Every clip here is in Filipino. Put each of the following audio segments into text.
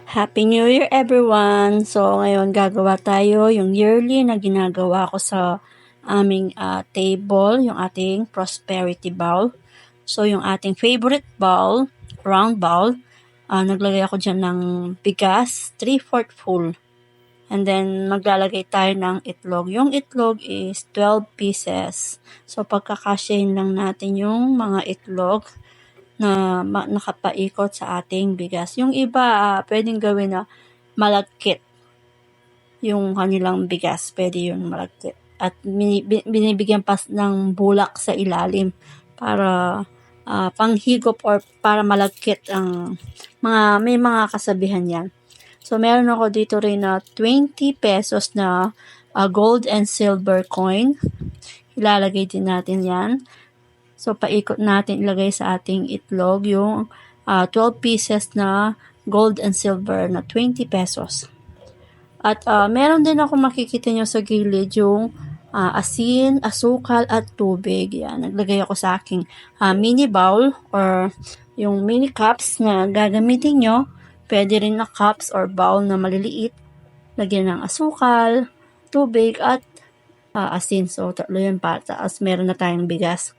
Happy New Year everyone! So ngayon gagawa tayo yung yearly na ginagawa ko sa aming table, yung ating prosperity bowl. So yung ating favorite bowl, round bowl, naglagay ako dyan ng bigas, 3/4 full. And then maglalagay tayo ng itlog. Yung itlog is 12 pieces. So pagkakasyahin lang natin yung mga itlog na nakapaikot sa ating bigas. Yung iba, pwedeng gawin na malagkit yung kanilang bigas. Pwede yun malagkit. At binibigyan pa ng bulak sa ilalim para panghigop or para malagkit ang may mga kasabihan yan. So, meron ako dito rin na 20 pesos na gold and silver coin. Ilalagay din natin yan. So, paikot natin ilagay sa ating itlog yung 12 pieces na gold and silver na 20 pesos. At meron din ako makikita nyo sa gilid yung asin, asukal, at tubig. Yan, naglagay ako sa aking mini bowl or yung mini cups na gagamitin nyo. Pwede rin na cups or bowl na maliliit. Lagyan ng asukal, tubig, at asin. So, tatlo yun pa. Tapos meron na tayong bigas.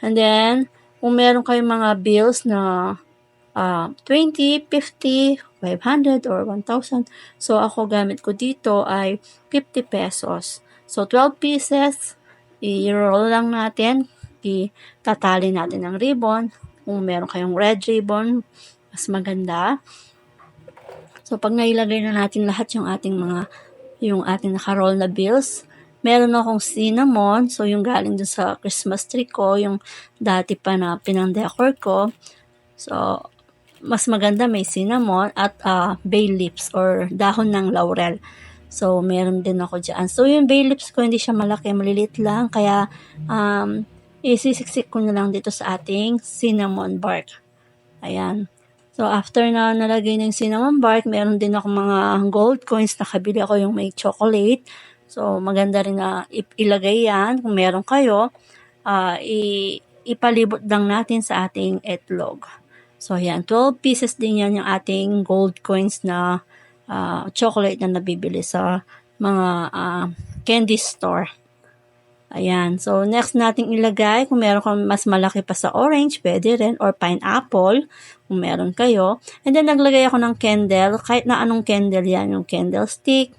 And then, kung meron kayong mga bills na 20, 50, 500, or 1,000. So, ako gamit ko dito ay 50 pesos. So, 12 pieces, i-roll lang natin. Itatali natin ng ribbon. Kung meron kayong red ribbon, mas maganda. So, pag nailagay na natin lahat yung ating naka-roll na bills, meron akong cinnamon. So, yung galing dun sa Christmas tree ko, yung dati pa na pinang-decor ko. So, mas maganda may cinnamon at bay leaves or dahon ng laurel. So, meron din ako dyan. So, yung bay leaves ko, hindi siya malaki, maliliit lang. Kaya, isisiksik ko na lang dito sa ating cinnamon bark. Ayan. So, after na nalagay ng cinnamon bark, meron din ako mga gold coins. Nakabili ako yung may chocolate. So, maganda rin na ilagay yan. Kung meron kayo, ipalibot lang natin sa ating itlog. So, yan. 12 pieces din yan yung ating gold coins na chocolate na nabibili sa mga candy store. Ayan. So, next nating ilagay, kung meron kang mas malaki pa sa orange, pwede rin, or pineapple, kung meron kayo. And then, naglagay ako ng candle, kahit na anong candle yan, yung candlestick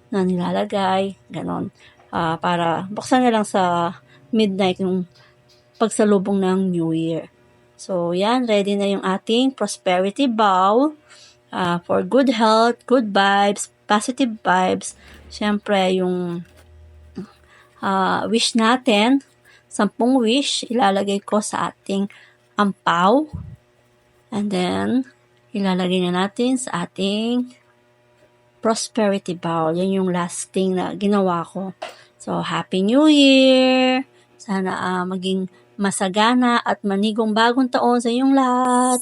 na nilalagay, ganon. Para buksan na lang sa midnight yung pagsalubong ng New Year. So, yan, ready na yung ating prosperity bowl for good health, good vibes, positive vibes. Siyempre, yung wish natin, 10 wish, ilalagay ko sa ating ampaw. And then, ilalagay na natin sa ating prosperity bowl. Yan yung last thing na ginawa ko. So, Happy New Year! Sana maging masagana at manigong bagong taon sa inyong lahat.